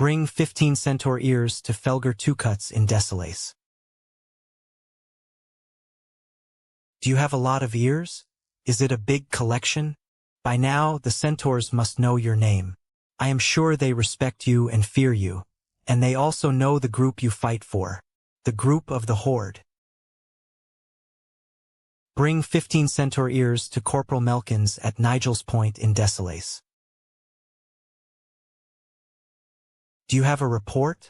Bring 15 centaur ears to Felger 2 Cuts in Desolace. Do you have a lot of ears? Is it a big collection? By now, the centaurs must know your name. I am sure they respect you and fear you, and they also know the group you fight for, the group of the Horde. Bring 15 centaur ears to Corporal Melkins at Nigel's Point in Desolace. Do you have a report?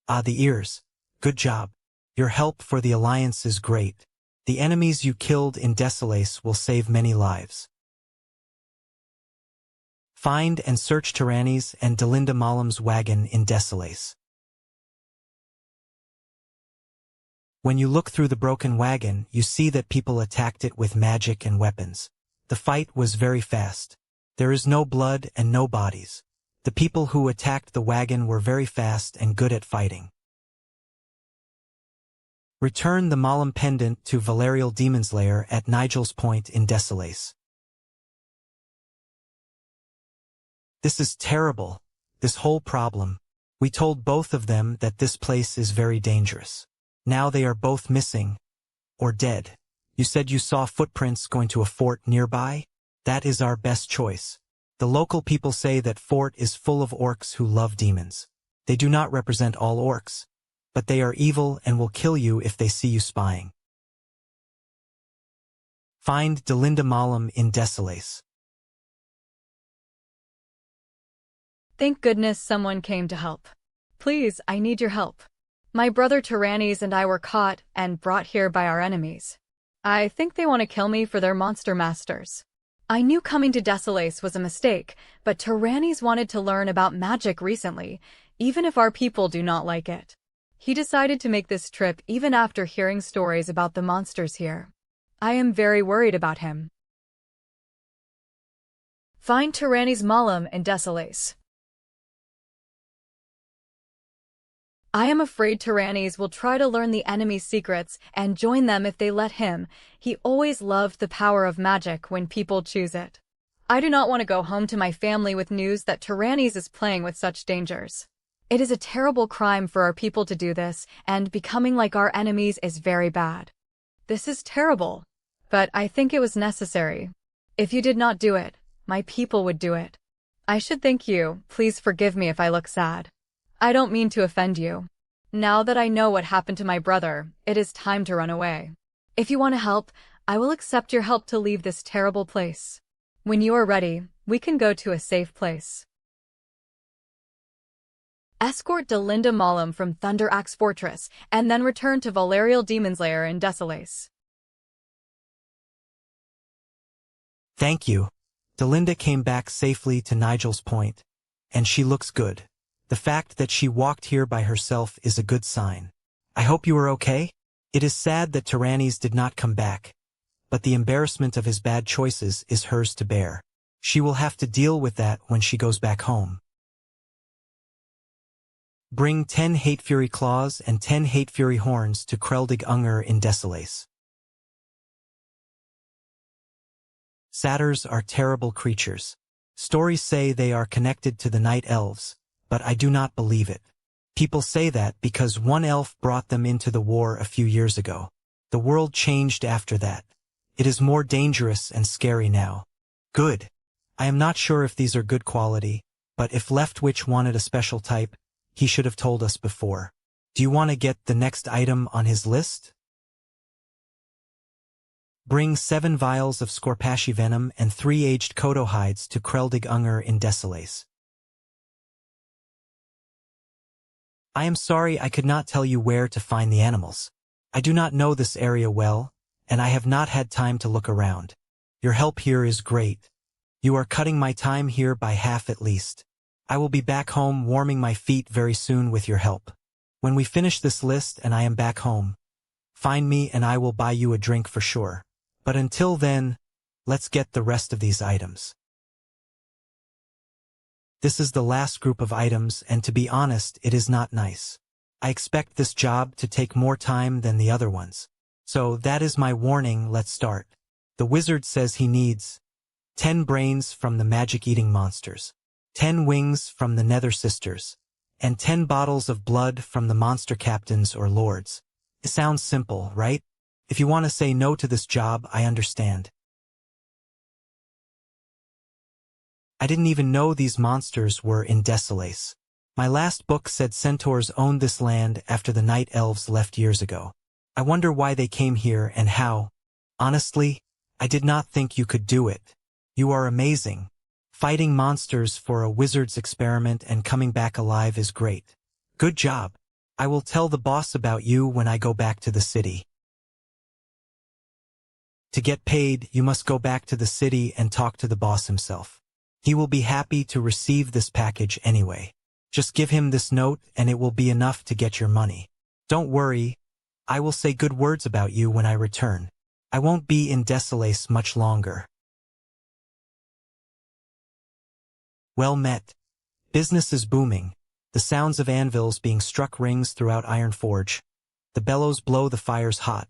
Ah, the ears. Good job. Your help for the Alliance is great. The enemies you killed in Desolace will save many lives. Find and search Tyrannies and Delinda Malam's wagon in Desolace. When you look through the broken wagon, you see that people attacked it with magic and weapons. The fight was very fast. There is no blood and no bodies. The people who attacked the wagon were very fast and good at fighting. Return the Malam pendant to Valerial Demon's Lair at Nigel's Point in Desolace. This is terrible, this whole problem. We told both of them that this place is very dangerous. Now they are both missing, or dead. You said you saw footprints going to a fort nearby? That is our best choice. The local people say that fort is full of orcs who love demons. They do not represent all orcs, but they are evil and will kill you if they see you spying. Find Delinda Malam in Desolace. Thank goodness someone came to help. Please, I need your help. My brother Tyrannies and I were caught and brought here by our enemies. I think they want to kill me for their monster masters. I knew coming to Desolace was a mistake, but Tyrannies wanted to learn about magic recently, even if our people do not like it. He decided to make this trip even after hearing stories about the monsters here. I am very worried about him. Find Tyrannies Malam in Desolace. I am afraid Tyrannies will try to learn the enemy's secrets and join them if they let him. He always loved the power of magic when people choose it. I do not want to go home to my family with news that Tyrannies is playing with such dangers. It is a terrible crime for our people to do this, and becoming like our enemies is very bad. This is terrible, but I think it was necessary. If you did not do it, my people would do it. I should thank you. Please forgive me if I look sad. I don't mean to offend you. Now that I know what happened to my brother, it is time to run away. If you want to help, I will accept your help to leave this terrible place. When you are ready, we can go to a safe place. Escort Delinda Malam from Thunder Axe Fortress, and then return to Valerial Demon's Lair in Desolace. Thank you. Delinda came back safely to Nigel's Point, and she looks good. The fact that she walked here by herself is a good sign. I hope you are okay? It is sad that Tyrannies did not come back, but the embarrassment of his bad choices is hers to bear. She will have to deal with that when she goes back home. Bring 10 Hate Fury Claws and 10 Hate Fury Horns to Kreldig Unger in Desolace. Satyrs are terrible creatures. Stories say they are connected to the Night Elves, but I do not believe it. People say that because one elf brought them into the war a few years ago. The world changed after that. It is more dangerous and scary now. Good. I am not sure if these are good quality, but if Leftwich wanted a special type, he should have told us before. Do you want to get the next item on his list? Bring 7 vials of Scorpashi venom and 3 aged Kodo hides to Kreldig Unger in Desolace. I am sorry I could not tell you where to find the animals. I do not know this area well, and I have not had time to look around. Your help here is great. You are cutting my time here by half at least. I will be back home warming my feet very soon with your help. When we finish this list and I am back home, find me and I will buy you a drink for sure. But until then, let's get the rest of these items. This is the last group of items, and to be honest, it is not nice. I expect this job to take more time than the other ones. So that is my warning. Let's start. The wizard says he needs 10 brains from the magic-eating monsters. 10 wings from the Nether Sisters, and 10 bottles of blood from the monster captains or lords. It sounds simple, right? If you want to say no to this job, I understand. I didn't even know these monsters were in Desolace. My last book said centaurs owned this land after the night elves left years ago. I wonder why they came here and how. Honestly, I did not think you could do it. You are amazing. Fighting monsters for a wizard's experiment and coming back alive is great. Good job. I will tell the boss about you when I go back to the city. To get paid, you must go back to the city and talk to the boss himself. He will be happy to receive this package anyway. Just give him this note and it will be enough to get your money. Don't worry, I will say good words about you when I return. I won't be in Desolace much longer. Well met. Business is booming. The sounds of anvils being struck rings throughout Ironforge. The bellows blow the fires hot.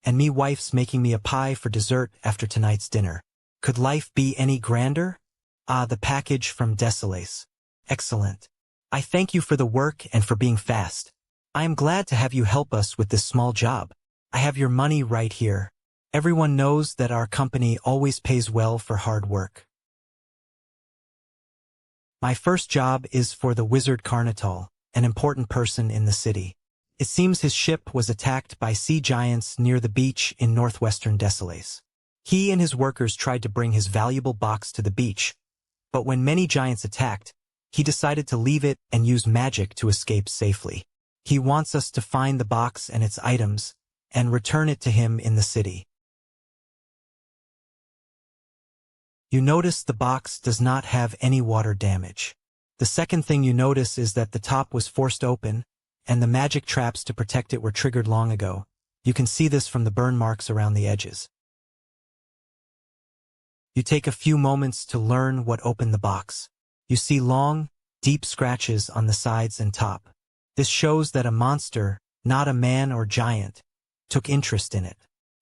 And me wife's making me a pie for dessert after tonight's dinner. Could life be any grander? Ah, the package from Desolace. Excellent. I thank you for the work and for being fast. I am glad to have you help us with this small job. I have your money right here. Everyone knows that our company always pays well for hard work. My first job is for the wizard Carnital, an important person in the city. It seems his ship was attacked by sea giants near the beach in northwestern Desolace. He and his workers tried to bring his valuable box to the beach, but when many giants attacked, he decided to leave it and use magic to escape safely. He wants us to find the box and its items, and return it to him in the city. You notice the box does not have any water damage. The second thing you notice is that the top was forced open, and the magic traps to protect it were triggered long ago. You can see this from the burn marks around the edges. You take a few moments to learn what opened the box. You see long, deep scratches on the sides and top. This shows that a monster, not a man or giant, took interest in it.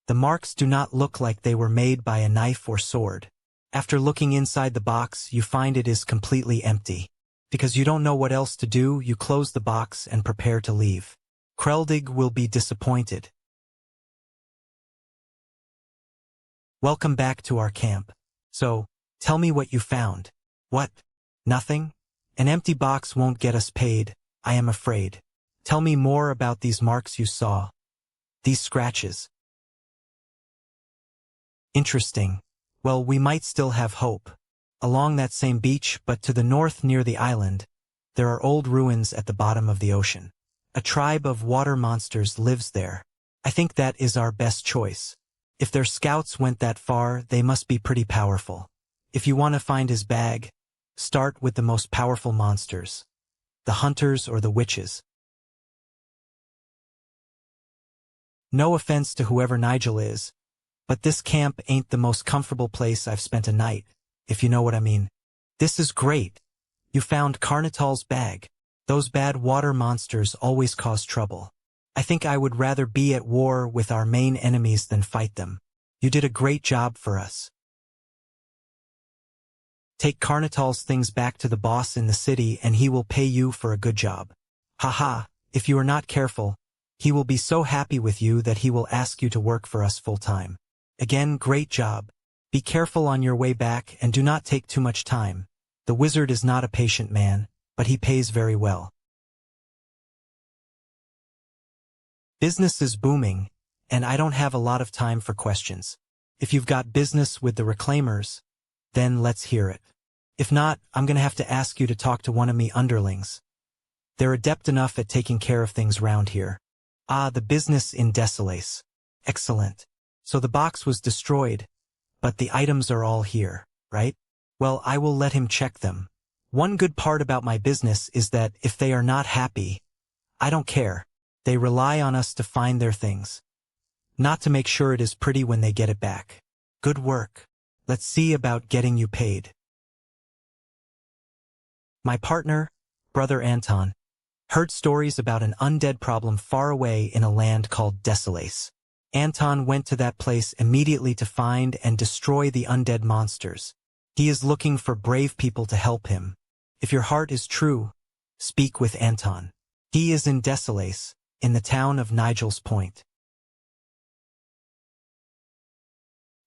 The marks do not look like they were made by a knife or sword. After looking inside the box, you find it is completely empty. Because you don't know what else to do, you close the box and prepare to leave. Kreldig will be disappointed. Welcome back to our camp. So, tell me what you found. What? Nothing? An empty box won't get us paid, I am afraid. Tell me more about these marks you saw. These scratches. Interesting. Well, we might still have hope. Along that same beach, but to the north near the island, there are old ruins at the bottom of the ocean. A tribe of water monsters lives there. I think that is our best choice. If their scouts went that far, they must be pretty powerful. If you want to find his bag, start with the most powerful monsters. The hunters or the witches. No offense to whoever Nigel is, but this camp ain't the most comfortable place I've spent a night, if you know what I mean. This is great. You found Carnital's bag. Those bad water monsters always cause trouble. I think I would rather be at war with our main enemies than fight them. You did a great job for us. Take Carnital's things back to the boss in the city and he will pay you for a good job. Haha, if you are not careful, he will be so happy with you that he will ask you to work for us full-time. Again, great job. Be careful on your way back and do not take too much time. The wizard is not a patient man, but he pays very well. Business is booming, and I don't have a lot of time for questions. If you've got business with the reclaimers, then let's hear it. If not, I'm gonna have to ask you to talk to one of me underlings. They're adept enough at taking care of things round here. Ah, the business in Desolace. Excellent. So the box was destroyed, but the items are all here, right? Well, I will let him check them. One good part about my business is that if they are not happy, I don't care. They rely on us to find their things. Not to make sure it is pretty when they get it back. Good work. Let's see about getting you paid. My partner, Brother Anton, heard stories about an undead problem far away in a land called Desolace. Anton went to that place immediately to find and destroy the undead monsters. He is looking for brave people to help him. If your heart is true, speak with Anton. He is in Desolace, in the town of Nigel's Point.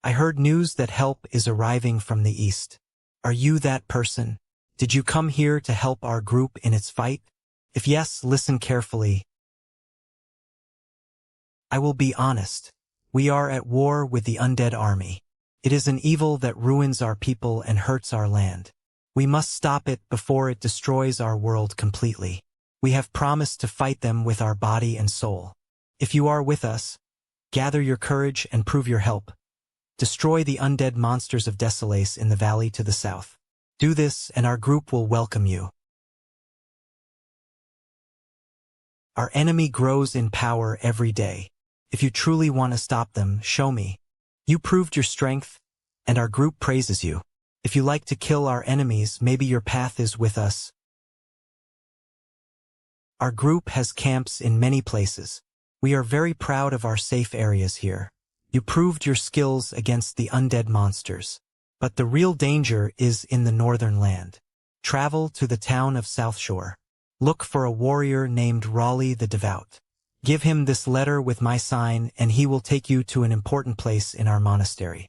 I heard news that help is arriving from the east. Are you that person? Did you come here to help our group in its fight? If yes, listen carefully. I will be honest. We are at war with the undead army. It is an evil that ruins our people and hurts our land. We must stop it before it destroys our world completely. We have promised to fight them with our body and soul. If you are with us, gather your courage and prove your help. Destroy the undead monsters of Desolace in the valley to the south. Do this and our group will welcome you. Our enemy grows in power every day. If you truly want to stop them, show me. You proved your strength, and our group praises you. If you like to kill our enemies, maybe your path is with us. Our group has camps in many places. We are very proud of our safe areas here. You proved your skills against the undead monsters. But the real danger is in the northern land. Travel to the town of South Shore. Look for a warrior named Raleigh the Devout. Give him this letter with my sign and he will take you to an important place in our monastery.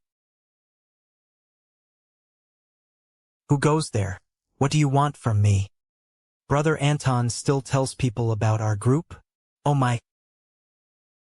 Who goes there? What do you want from me? Brother Anton still tells people about our group? Oh my,